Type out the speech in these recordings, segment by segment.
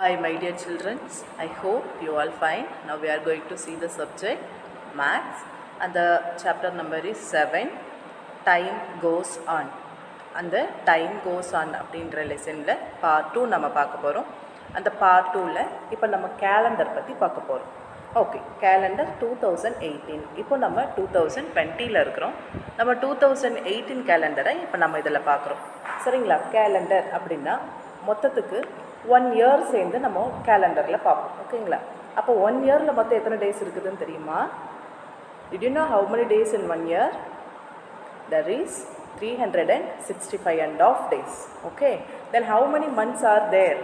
Hi my dear children, I hope you all fine. Now we are going to see the subject Maths and the chapter number is 7, Time Goes On. அந்த time goes on அப்படின்ற லெசனில் part 2 நம்ம பார்க்க போகிறோம். அந்த part 2ல் இப்போ நம்ம கேலண்டர் பற்றி பார்க்க போகிறோம். Okay, calendar 2018. இப்போ நம்ம 2020ல் இருக்கிறோம். நம்ம 2018 கேலண்டரை இப்போ நம்ம இதில் பார்க்குறோம். சரிங்களா? கேலண்டர் அப்படின்னா மொத்தத்துக்கு 1 இயர் சேர்ந்து நம்ம கேலண்டரில் பார்ப்போம். ஓகேங்களா? அப்போ 1 இயரில் மொத்தம் எத்தனை டேஸ் இருக்குதுன்னு தெரியுமா? Did you know how many days in 1 year? There is 365.5 days. Okay. Then how many months are there?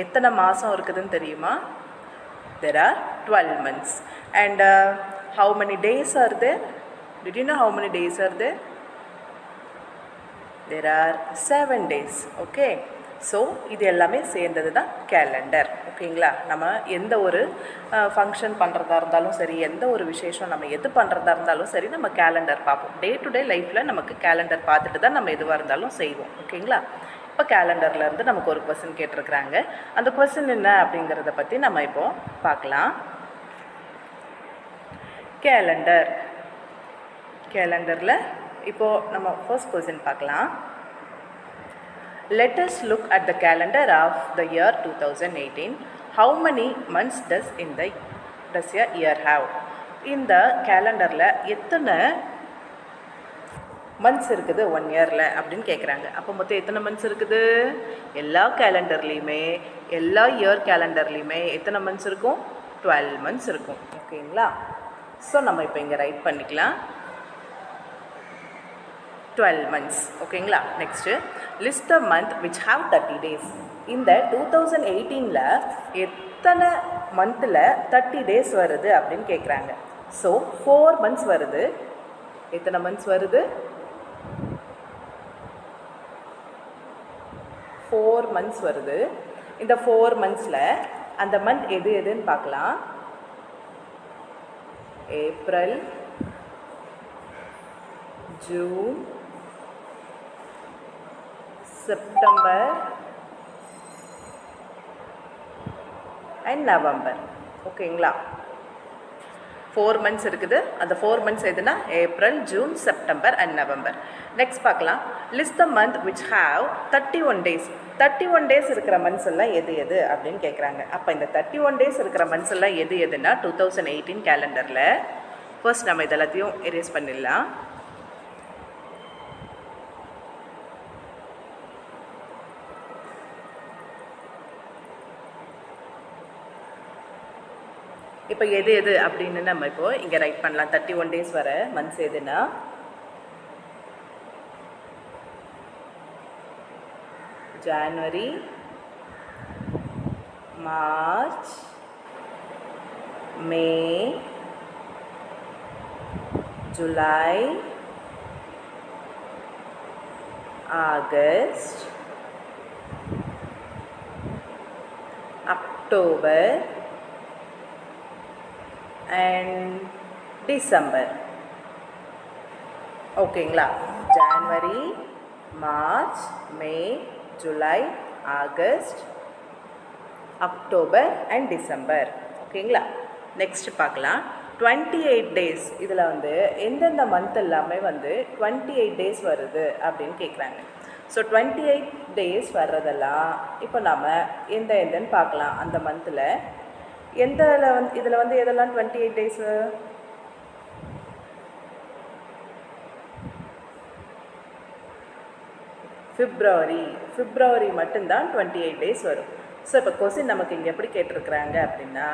எத்தனை மாதம் இருக்குதுன்னு தெரியுமா? There are 12 months. And how many days are there? Did you know how many days are there? There are 7 days. Okay. So இது எல்லாமே சேர்ந்தது தான் calendar. ஓகேங்களா? நம்ம எந்த ஒரு ஃபங்க்ஷன் பண்ணுறதா இருந்தாலும் சரி, எந்த ஒரு விசேஷம் நம்ம எது பண்ணுறதா இருந்தாலும் சரி, நம்ம கேலண்டர் பார்ப்போம். டே டு டே லைஃப்பில் நமக்கு கேலண்டர் பார்த்துட்டு தான் நம்ம எதுவாக இருந்தாலும் செய்வோம். ஓகேங்களா? இப்போ கேலண்டர்லேருந்து நமக்கு ஒரு கொஸ்டின் கேட்டிருக்கிறாங்க. அந்த கொஸ்டின் என்ன அப்படிங்கிறத பற்றி நம்ம இப்போது பார்க்கலாம். கேலண்டரில் இப்போது நம்ம ஃபர்ஸ்ட் கொஸ்டின் பார்க்கலாம். Let us look at the calendar of the year 2018. How many months does a year have? இந்த கேலண்டரில் எத்தனை மந்த்ஸ் இருக்குது 1 இயரில் அப்படின்னு கேட்குறாங்க. அப்போ மொத்தம் எத்தனை மந்த்ஸ் இருக்குது? எல்லா கேலண்டர்லேயுமே, எல்லா இயர் கேலண்டர்லேயுமே எத்தனை மந்த்ஸ் இருக்கும்? 12 மந்த்ஸ் இருக்கும். ஓகேங்களா? ஸோ நம்ம இப்போ இங்கே ரைட் பண்ணிக்கலாம் 12 months. ஓகேங்களா? Next list the month which have 30 days. இந்த 2018ல் எத்தனை மந்தில் 30 days வருது அப்படின்னு கேட்குறாங்க. ஸோ 4 months வருது. எத்தனை மந்த்ஸ் வருது? 4 months வருது. இந்த 4 monthsல அந்த மந்த் எது எதுன்னு பார்க்கலாம். April, June, September and November. ஓகேங்களா? 4 months இருக்குது. அந்த 4 months எதுனா April, June, September and November. Next பார்க்கலாம். List the month which have 31 days. 31 days இருக்கிற மந்த்ஸ் எல்லாம் எது எது அப்படின்னு கேட்குறாங்க. அப்போ இந்த 31 days இருக்கிற மந்த்ஸ் எல்லாம் எது எதுனா 2018 கேலண்டரில் ஃபர்ஸ்ட் நம்ம இதெல்லாத்தையும் எரேஸ் பண்ணிடலாம். இப்போ எது எது அப்படின்னு நம்ம இப்போ இங்கே ரைட் பண்ணலாம். 31 days வர மந்த்ஸ் எதுனா January, March, May, July, August, October and December. ஓகேங்களா? January, March, May, July, August, October and December. ஓகேங்களா? நெக்ஸ்ட் பார்க்கலாம். 28 days. இதில் வந்து எந்தெந்த மந்த் எல்லாமே வந்து 28 days வருது அப்படின்னு கேட்குறாங்க. ஸோ 28 days வர்றதெல்லாம் இப்போ நம்ம எந்தன்னு பார்க்கலாம். அந்த மந்தில் இதில் வந்து எதெல்லாம் 28 days? பிப்ரவரி மட்டும்தான் 28 days வரும். ஸோ இப்போ கொஸ்டின் நமக்கு இங்கே எப்படி கேட்டிருக்கிறாங்க அப்படின்னா,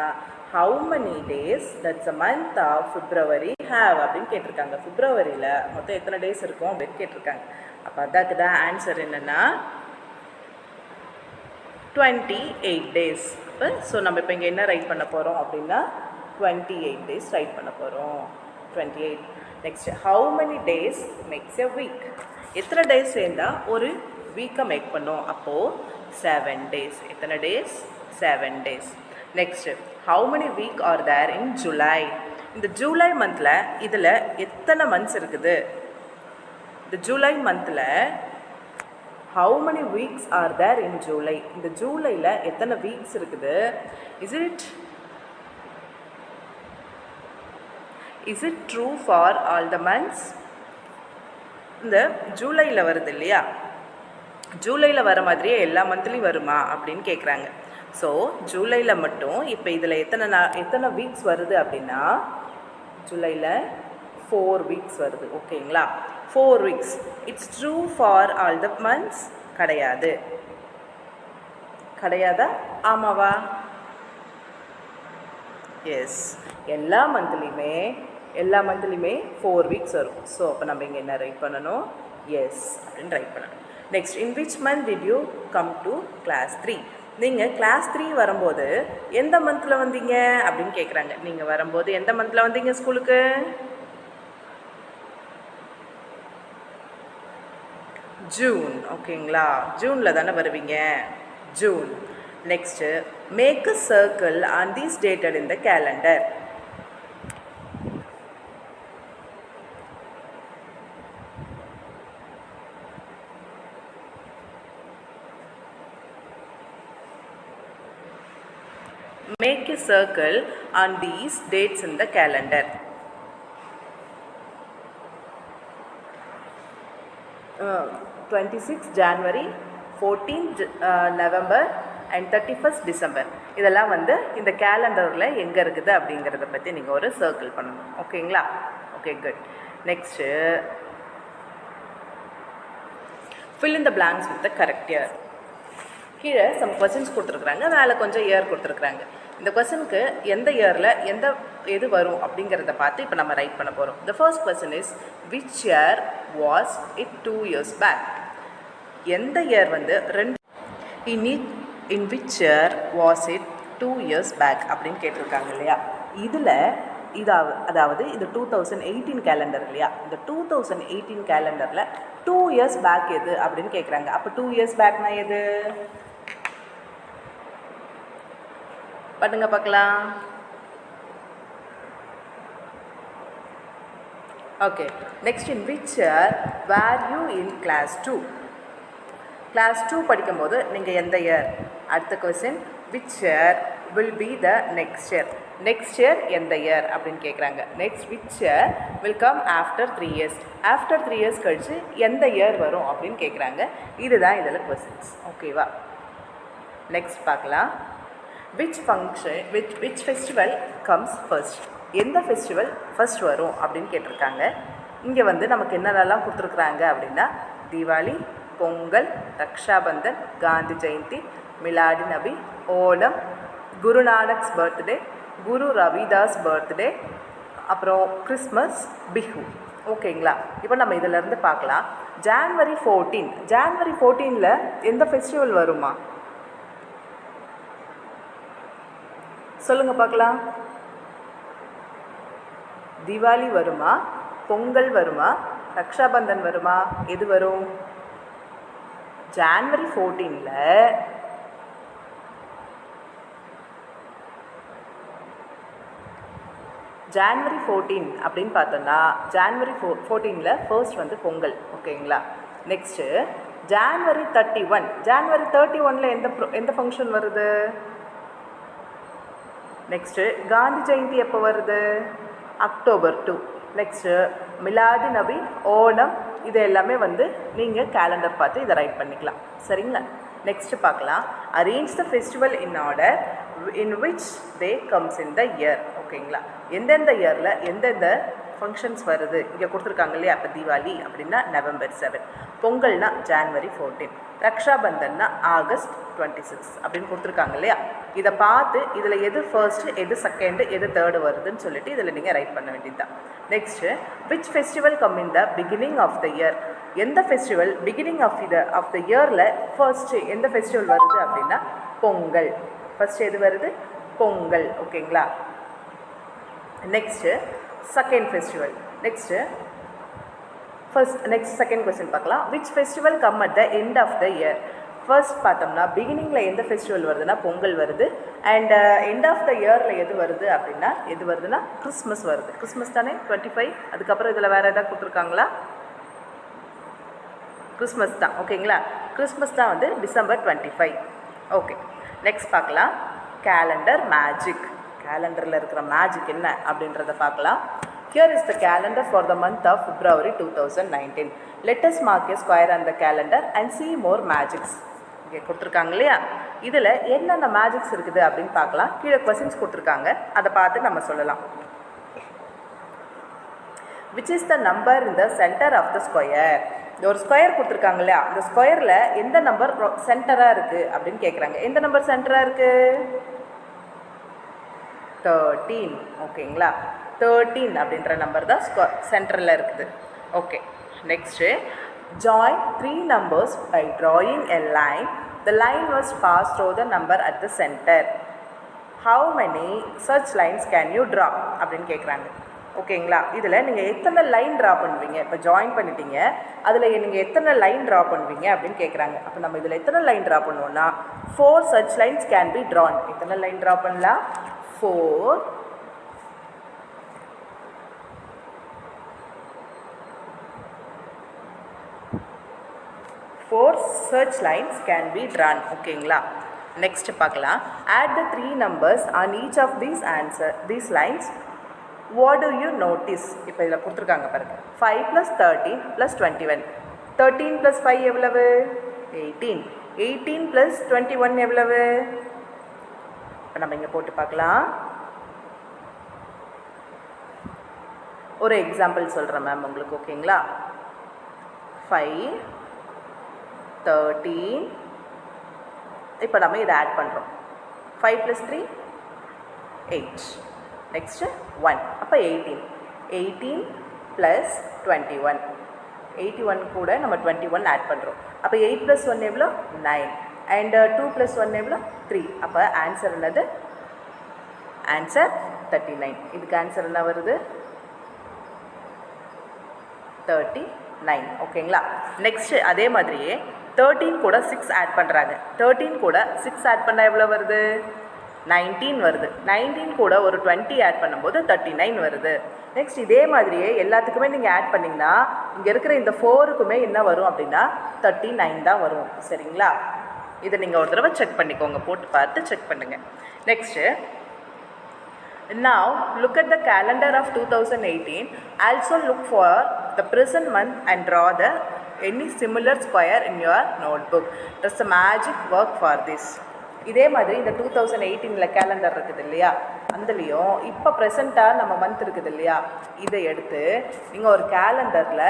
how many days that's a month of February have அப்படின்னு கேட்டிருக்காங்க. பிப்ரவரியில் மொத்தம் எத்தனை டேஸ் இருக்கும் அப்படின்னு கேட்டிருக்காங்க. அப்போ அதுக்கு தான் ஆன்சர் என்னென்னா 28 days. ஸோ நம்ம இப்போ இங்கே என்ன ரைட் பண்ண போகிறோம் அப்படின்னா 28 days ரைட் பண்ண போகிறோம். 28. Next how many days makes a week. எத்தனை டேஸ் சேர்ந்தால் ஒரு வீக்கை மேக் பண்ணோம்? அப்போது 7 days. எத்தனை days? 7 days. Next how many week are there in July. இந்த ஜூலை மந்தில் இதில் எத்தனை மந்த்ஸ் இருக்குது? இந்த ஜூலை மந்தில் How many weeks are there in July? இந்த ஜூலையில் எத்தனை வீக்ஸ் இருக்குது? Is it true for all the months? இந்த ஜூலையில் வருது இல்லையா, ஜூலையில் வர மாதிரியே எல்லா மந்த்லேயும் வருமா அப்படின்னு கேட்குறாங்க. ஸோ ஜூலையில் மட்டும் இப்போ இதில் எத்தனை வீக்ஸ் வருது அப்படின்னா, ஜூலையில் 4 வீக்ஸ் வருது. ஓகேங்களா, 4 weeks. It's true for all the months? கிடையாதா? ஆமாவா? எஸ், எல்லா மந்த்லேயுமே 4 வீக்ஸ் வரும். ஸோ அப்போ நம்ம இங்கே என்ன ரைட் பண்ணணும்? எஸ் அப்படின்னு ரைட் பண்ணணும். Next, in which month did you come to class 3? நீங்கள் கிளாஸ் 3 வரும்போது எந்த மந்தில் வந்தீங்க அப்படின்னு கேட்குறாங்க. நீங்கள் வரும்போது எந்த மந்தில் வந்தீங்க ஸ்கூலுக்கு? ஜூன். ஓகேங்களா, ஜூனில் தானே வருவீங்க, June. Next, make a circle on these dated in the calendar. Make a circle on these dates in the calendar. 26th January, 14th November and 31st December. இதெல்லாம் வந்து இந்த கேலண்டரில் எங்கே இருக்குது அப்படிங்கிறத பற்றி நீங்கள் ஒரு சர்க்கிள் பண்ணணும். ஓகேங்களா? Okay, good. Next, fill in the blanks with the correct year. கீழே சம் கொஸ்டின்ஸ் கொடுத்துருக்குறாங்க, மேலே கொஞ்சம் இயர் கொடுத்துருக்குறாங்க. இந்த கொஸ்டினுக்கு எந்த இயரில் எது வரும் அப்படிங்கிறத பார்த்து இப்போ நம்ம ரைட் பண்ண போகிறோம். The first question is, which year was it 2 years back? எந்த இயர் வந்து in which year was it 2 years back அப்படின்னு கேட்டிருக்காங்க இல்லையா. அதாவது இது 2018 கேலண்டர் இல்லையா. இந்த 2018 கேலண்டரில் 2 years பேக் எது அப்படின்னு கேட்குறாங்க. அப்போ 2 years பேக்னா எது? பண்ணுங்க பார்க்கலாம். Okay, next, in which year were you in class 2? Class 2 படிக்கும்போது நீங்கள் எந்த இயர்? அடுத்த question, which year will be the next year? Next year எந்த இயர் அப்படின்னு கேட்குறாங்க. Next, which year will come after 3 years? After 3 years கழிச்சு எந்த year வரும் அப்படின்னு கேட்குறாங்க. இதுதான் இதில் கொஸ்டின்ஸ். ஓகேவா? நெக்ஸ்ட் பார்க்கலாம். which festival comes first? எந்த ஃபெஸ்டிவல் ஃபர்ஸ்ட் வரும் அப்படின்னு கேட்டிருக்காங்க. இங்கே வந்து நமக்கு என்னென்னலாம் கொடுத்துருக்குறாங்க அப்படின்னா, தீபாவளி, பொங்கல், ரக்ஷாபந்தன், காந்தி ஜெயந்தி, மிலாடி நபி, ஓணம், குருநானக்ஸ் பர்த்டே, குரு ரவிதாஸ் பர்த்டே, அப்புறம் கிறிஸ்மஸ், பிஹு. ஓகேங்களா, இப்போ நம்ம இதிலேருந்து பார்க்கலாம். ஜான்வரி 14ல் எந்த ஃபெஸ்டிவல் வருமா சொல்லுங்கள் பார்க்கலாம். தீபாவளி வருமா, பொங்கல் வருமா, ரக்ஷாபந்தன் வருமா, எது வரும்? ஜான்வரி 14ல் ஜான்வரி 14 அப்படின்னு பார்த்தோன்னா, ஜான்வரி 14ல் ஃபர்ஸ்ட் வந்து பொங்கல். ஓகேங்களா. நெக்ஸ்ட்டு ஜான்வரி 31ல் எந்த ஃபங்க்ஷன் வருது? நெக்ஸ்ட்டு காந்தி ஜெயந்தி எப்போ வருது? அக்டோபர் 2. நெக்ஸ்ட்டு மிலாடி நபி, ஓணம், இது எல்லாமே வந்து நீங்கள் கேலண்டர் பார்த்து இதை ரைட் பண்ணிக்கலாம். சரிங்களா. நெக்ஸ்ட்டு பார்க்கலாம். Arrange the festival in order in which day comes in the year. ஓகேங்களா, எந்தெந்த இயரில் எந்தெந்த ஃபங்க்ஷன்ஸ் வருது இங்கே கொடுத்துருக்காங்க இல்லையா. அப்போ தீபாவளி அப்படின்னா நவம்பர் 7, பொங்கல்னா ஜான்வரி 14, ரக்ஷாபந்தன்னா ஆகஸ்ட் 26 அப்படின்னு கொடுத்துருக்காங்க இல்லையா. இதை பார்த்து இதில் எது ஃபர்ஸ்ட்டு, எது செகண்டு, எது தேர்டு வருதுன்னு சொல்லிட்டு இதில் நீங்கள் ரைட் பண்ண வேண்டியது தான். Next, which festival come in the beginning of the year? எந்த ஃபெஸ்டிவல் பிகினிங் ஆஃப் த இயரில் ஃபர்ஸ்ட்டு எந்த ஃபெஸ்டிவல் வருது அப்படின்னா பொங்கல். ஃபர்ஸ்ட் எது வருது? பொங்கல். ஓகேங்களா. Next second festival. Next second question பார்க்கலாம். Which festival come at the end of the year? First பார்த்தோம்னா பிகினிங்கில் எந்த ஃபெஸ்டிவல் வருதுன்னா பொங்கல் வருது. அண்ட் எண்ட் ஆஃப் த இயரில் எது வருது அப்படின்னா கிறிஸ்மஸ் வருது. கிறிஸ்மஸ் தானே 25. அதுக்கப்புறம் இதில் வேறு எதாவது கொடுத்துருக்காங்களா? கிறிஸ்மஸ் தான். ஓகேங்களா. கிறிஸ்மஸ் தான் வந்து டிசம்பர் 25. ஓகே, நெக்ஸ்ட் பார்க்கலாம் கேலண்டர் மேஜிக். கேலண்டரில் இருக்கிற மேஜிக் என்ன அப்படின்றத பார்க்கலாம். Here is the calendar for the month of February 2019. Let us mark a square on the calendar and see more magics. இங்கே கொடுத்துருக்காங்க இல்லையா, இதில் என்னென்ன மேஜிக்ஸ் இருக்குது அப்படின்னு பார்க்கலாம். கீழே கொஸ்டின்ஸ் கொடுத்துருக்காங்க, அதை பார்த்து நம்ம சொல்லலாம். Which is the number in the center of the square? ஒரு ஸ்கொயர் கொடுத்துருக்காங்க இல்லையா, அந்த ஸ்கொயரில் எந்த நம்பர் சென்டராக இருக்குது அப்படின்னு கேட்குறாங்க. எந்த நம்பர் சென்டராக இருக்குது? 13. ஓகேங்களா, 13 அப்படின்ற நம்பர் தான் சென்டரில் இருக்குது. Okay, next join 3 numbers by drawing a line. The line was passed through the number at the center. How many such lines can you draw அப்படின்னு கேட்குறாங்க. ஓகேங்களா, இதில் நீங்கள் எத்தனை லைன் ட்ரா பண்ணுவீங்க? இப்போ ஜாயின் பண்ணிட்டீங்க, அதில் நீங்கள் எத்தனை லைன் ட்ரா பண்ணுவீங்க அப்படின்னு கேட்குறாங்க. அப்போ நம்ம இதில் எத்தனை லைன் ட்ரா பண்ணுவோம்னா 4 such lines can be drawn. எத்தனை லைன் ட்ரா பண்ணலாம்? 4 such lines can be drawn. ஓகேங்களா, நெக்ஸ்ட் பார்க்கலாம். Add the 3 numbers on each of these lines. What do you notice? இப்போ இதில் கொடுத்துருக்காங்க பாருங்க. 5 + 13 + 21. 13 + 5 எவ்வளவு? 18. 18 + 21 எவ்வளவு? இப்போ நம்ம இங்கே போட்டு பார்க்கலாம். ஒரு எக்ஸாம்பிள் சொல்கிறேன் மேம் உங்களுக்கு. ஓகேங்களா, 5 13. இப்போ நம்ம இதை ஆட் பண்ணுறோம். 5 + 3 8. நெக்ஸ்ட்டு 1. அப்போ 18. 18 + 21. 81 கூட நம்ம 21 ஆட் பண்ணுறோம். அப்போ 8 + 1 எவ்வளோ? 9. அண்ட் 2 + 1 எவ்வளோ? 3. அப்போ ஆன்சர் என்னது? ஆன்சர் 39. இதுக்கு ஆன்சர் என்ன வருது? 39. ஓகேங்களா, நெக்ஸ்ட்டு அதே மாதிரியே 13 கூட 6 ஆட் பண்ணுறாங்க. 13 கூட 6 ஆட் பண்ணால் எவ்வளோ வருது? 19 வருது. 19 கூட ஒரு 20 ஆட் பண்ணும்போது 39 வருது. நெக்ஸ்ட் இதே மாதிரியே எல்லாத்துக்குமே நீங்கள் ஆட் பண்ணிங்கன்னா இங்கே இருக்கிற இந்த 4க்குமே என்ன வரும் அப்படின்னா 39 தான் வரும். சரிங்களா, இதை நீங்கள் ஒரு தடவை செக் பண்ணிக்கோங்க, போட்டு பார்த்து செக் பண்ணுங்கள். Next now look at the calendar of 2018. Also look for the present month and draw any similar square in your notebook. Does the magic work for this? இதே மாதிரி இந்த 2018 கேலண்டர் இருக்குது இல்லையா, அதுலேயும் இப்போ ப்ரெசண்ட்டாக நம்ம மந்த் இருக்குது இல்லையா, இதை எடுத்து நீங்கள் ஒரு கேலண்டரில்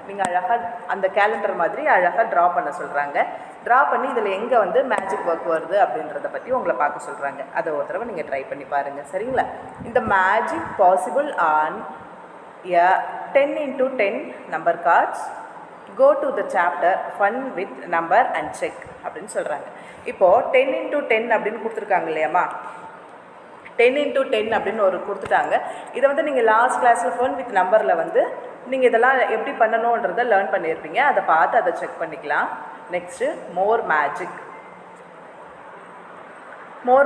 நீங்கள் அழகாக அந்த கேலண்டர் மாதிரி அழகாக ட்ரா பண்ண சொல்கிறாங்க. ட்ரா பண்ணி இதில் எங்கே வந்து மேஜிக் ஒர்க் வருது அப்படின்றத பற்றி உங்களை பார்க்க சொல்கிறாங்க. அதை ஒரு தடவை நீங்கள் ட்ரை பண்ணி பாருங்கள். சரிங்களா, இந்த magic possible on 10 into 10 number cards. Go to the chapter fun with number and check அப்படின்னு சொல்கிறாங்க. இப்போது 10 into 10 அப்படின்னு கொடுத்துருக்காங்க இல்லையாம்மா, 10 into 10 அப்படின்னு ஒரு கொடுத்துட்டாங்க. இதை வந்து நீங்கள் லாஸ்ட் கிளாஸில் ஃபன் வித் நம்பரில் வந்து நீங்கள் இதெல்லாம் எப்படி பண்ணணுன்றதை லேர்ன் பண்ணியிருப்பீங்க. அதை பார்த்து அதை செக் பண்ணிக்கலாம். நெக்ஸ்ட்டு மோர்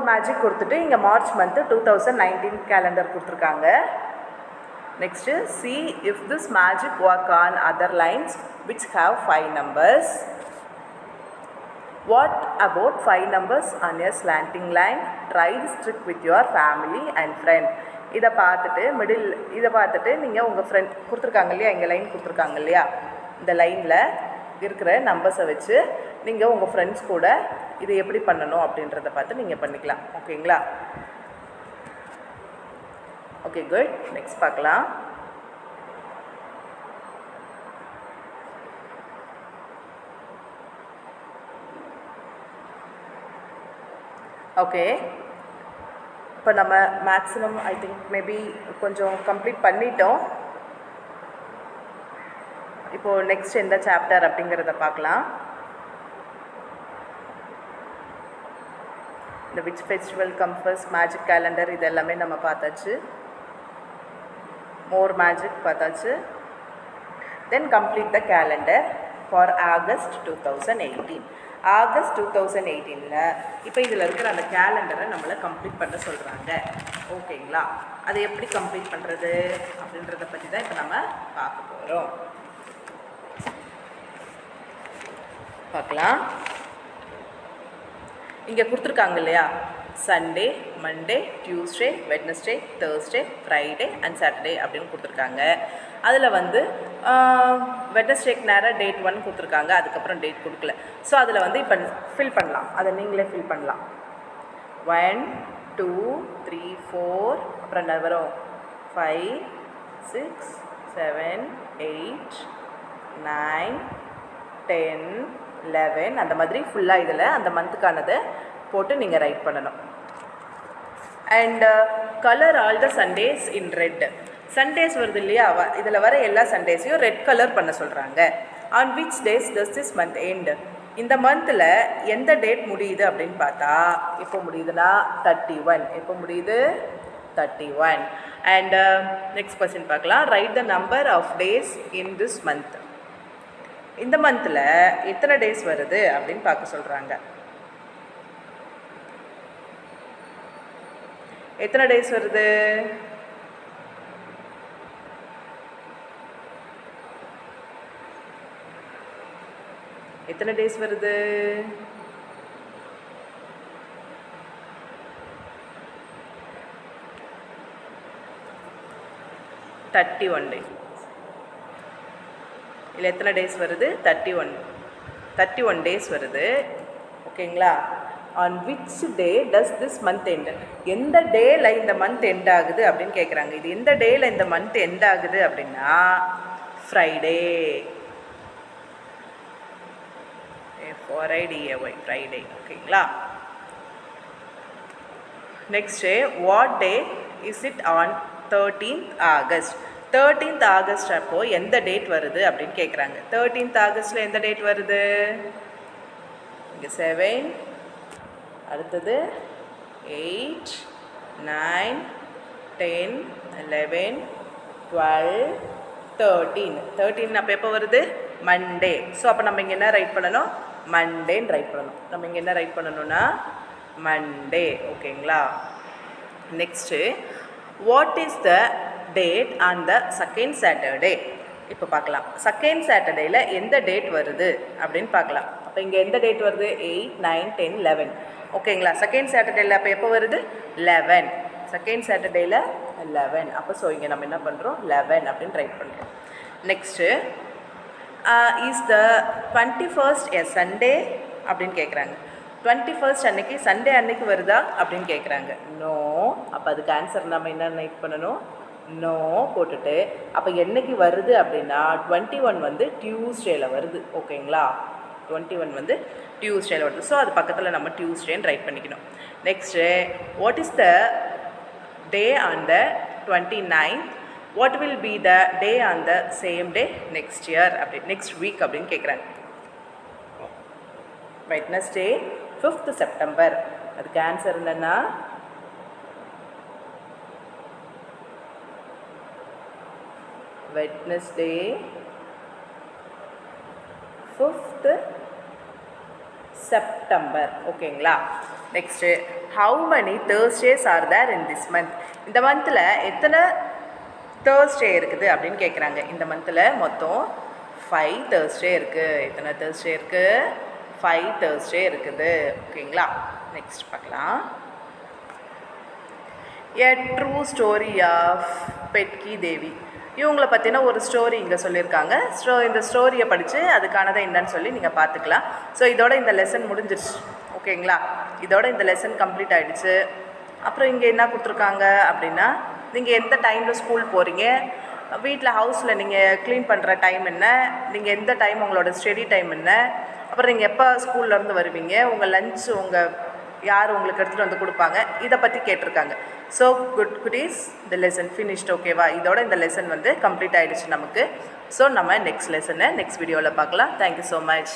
மேஜிக் கொடுத்துட்டு இங்கே மார்ச் மந்த்து 2019 கேலண்டர் கொடுத்துருக்காங்க. Next see if this magic work on other lines which have 5 numbers. What about 5 numbers on a slanting line? Try this trick with your family and friend. இதை பார்த்துட்டு நீங்கள் உங்கள் friend கொடுத்துருக்காங்க இல்லையா, இங்கே line கொடுத்துருக்காங்க இல்லையா, இந்த லைனில் இருக்கிற நம்பர்ஸை வச்சு நீங்கள் உங்கள் ஃப்ரெண்ட்ஸ் கூட இதை எப்படி பண்ணணும் அப்படின்றத பார்த்து நீங்கள் பண்ணிக்கலாம். ஓகேங்களா, ஓகே குட். நெக்ஸ்ட் பார்க்கலாம். ஓகே, இப்போ நம்ம மேக்ஸிமம் ஐ திங்க் மேபி கொஞ்சம் கம்ப்ளீட் பண்ணிட்டோம். இப்போது நெக்ஸ்ட் எந்த சாப்டர் அப்படிங்கிறத பார்க்கலாம். இந்த which festival comes magic calendar இது எல்லாமே நம்ம பார்த்தாச்சு. மோர் மேஜிக் பார்த்தாச்சு. Then complete the calendar for August 2018. August 2018 இப்போ இதில் இருக்கிற அந்த கேலண்டரை நம்மளை கம்ப்ளீட் பண்ண சொல்கிறாங்க. ஓகேங்களா, அதை எப்படி கம்ப்ளீட் பண்ணுறது அப்படின்றத பற்றி தான் இப்போ நம்ம பார்க்க போகிறோம். பார்க்கலாம். இங்கே கொடுத்துருக்காங்க இல்லையா, Sunday, Monday, Tuesday, Wednesday, Thursday, Friday and Saturday அப்படின்னு கொடுத்துருக்காங்க. அதில் வந்து வெட்னஸ்டேக்கு நேராக டேட் 1 கொடுத்துருக்காங்க, அதுக்கப்புறம் டேட் கொடுக்கல. ஸோ அதில் வந்து இப்போ ஃபில் பண்ணலாம், அதை நீங்களே ஃபில் பண்ணலாம். 1 2 3 4 அப்புறம் என்ன வரும், 5 6 7 8 9 10 11 அந்த மாதிரி ஃபுல்லாக இதில் அந்த மந்த்துக்கானதை போட்டு நீங்கள் ரைட் பண்ணணும். And colour all the Sundays in red. Sundays வருது இல்லையா, இதில் வர எல்லா சண்டேஸையும் ரெட் கலர் பண்ண சொல்கிறாங்க. On which days does this month end. இந்த மந்தில் எந்த டேட் முடியுது அப்படின்னு பார்த்தா, எப்போ முடியுதுன்னா 31. எப்போ முடியுது, 31. அண்ட் நெக்ஸ்ட் கொஸ்டின் பார்க்கலாம். Write the number of days in this month. இந்த மந்தில் எத்தனை டேஸ் வருது அப்படின்னு பார்க்க சொல்கிறாங்க. எத்தனை டேஸ் வருது, எத்தனை டேஸ் வருது, 31 டேஸ். இல்லை எத்தனை டேஸ் வருது, 31 டேஸ் வருது. ஓகேங்களா. On which day does this month end. எந்த டேல இந்த மந்த் எண்ட் ஆகுது அப்படின்னு கேட்குறாங்க. இது எந்த டேல இந்த மந்த் எண்ட் ஆகுது அப்படின்னா ஃப்ரைடே. ஃப்ரைடே. ஓகேங்களா. Next, what day is it on 13th August. 13th August அப்போ எந்த டேட் வருது அப்படின்னு கேட்குறாங்க. 13th ஆகஸ்டில் எந்த டேட் வருது, இங்கே 7, அடுத்தது 8 9 10 11 12 13 அப்போ எப்போ வருது, மண்டே. ஸோ அப்போ நம்ம இங்கே என்ன ரைட் பண்ணணும், மண்டேன்னு ரைட் பண்ணணும். நம்ம இங்கே என்ன ரைட் பண்ணணும்னா மண்டே. ஓகேங்களா. Next, what is the date on the second Saturday. இப்போ பார்க்கலாம், செகண்ட் சாட்டர்டேயில் எந்த டேட் வருது அப்படின்னு பார்க்கலாம். அப்போ இங்கே எந்த டேட் வருது, 8 9 10 11. ஓகேங்களா. செகண்ட் சாட்டர்டேயில் அப்போ எப்போ வருது, 11. செகண்ட் சாட்டர்டேயில் 11. அப்போ ஸோ இங்கே நம்ம என்ன பண்ணுறோம், 11 அப்படின்னு ரைட் பண்ணுறோம். Next, is the 21st a Sunday அப்படின்னு கேட்குறாங்க. 21st அன்னைக்கு சண்டே அன்னைக்கு வருதா அப்படின்னு கேட்குறாங்க. நோ. அப்போ அதுக்கு ஆன்சர் நம்ம என்ன ரைட் பண்ணணும், நோ போட்டுட்டு அப்போ என்னைக்கு வருது அப்படின்னா 21 வந்து டியூஸ்டேயில் வருது. ஓகேங்களா. 21 வந்து டியூஸ்டேயில் வருது. ஸோ அது பக்கத்தில் நம்ம டியூஸ்டேன்னு ரைட் பண்ணிக்கணும். Next, what is the day on the 29th. What will be the day on the same day next year அப்படி நெக்ஸ்ட் வீக் அப்படின்னு கேட்குறாங்க. Wednesday 5th September. அதுக்கு ஆன்சர் என்னென்னா வெட்னஸ்டே 5th செப்டம்பர். ஓகேங்களா. Next, how many Thursdays are there in this month. இந்த மந்தில் எத்தனை Thursday இருக்குது அப்படின்னு கேட்குறாங்க. இந்த மந்தில் மொத்தம் 5 தேர்ஸ்டே இருக்குது. எத்தனை தேர்ஸ்டே இருக்குது, 5 தேர்ஸ்டே இருக்குது. ஓகேங்களா. நெக்ஸ்ட் பார்க்கலாம். எ ட்ரூ ஸ்டோரி ஆஃப் பெட்கி தேவி. இவங்களை பற்றின ஒரு ஸ்டோரி இங்கே சொல்லியிருக்காங்க. இந்த ஸ்டோரியை படித்து அதுக்கானதை என்னன்னு சொல்லி நீங்கள் பார்த்துக்கலாம். ஸோ இதோட இந்த லெசன் முடிஞ்சிருச்சு. ஓகேங்களா. இதோட இந்த லெசன் கம்ப்ளீட் ஆகிடுச்சு. அப்புறம் இங்கே என்ன கொடுத்துருக்காங்க அப்படின்னா, நீங்கள் எந்த டைமில் ஸ்கூல் போகிறீங்க, வீட்டில் ஹவுஸில் நீங்கள் க்ளீன் பண்ணுற டைம் என்ன, நீங்கள் எந்த டைம் உங்களோட ஸ்டடி டைம் என்ன, அப்புறம் நீங்கள் எப்போ ஸ்கூல்லேருந்து வருவீங்க, உங்கள் லஞ்ச் யார் உங்களுக்கு எடுத்துகிட்டு வந்து கொடுப்பாங்க, இதை பற்றி கேட்டிருக்காங்க. ஸோ குட்டீஸ், இந்த லெசன் ஃபினிஷ்ட். ஓகேவா. இதோட இந்த லெசன் வந்து கம்ப்ளீட் ஆகிடுச்சு நமக்கு. ஸோ நம்ம நெக்ஸ்ட் லெசனை நெக்ஸ்ட் வீடியோவில் பார்க்கலாம். Thank you so much.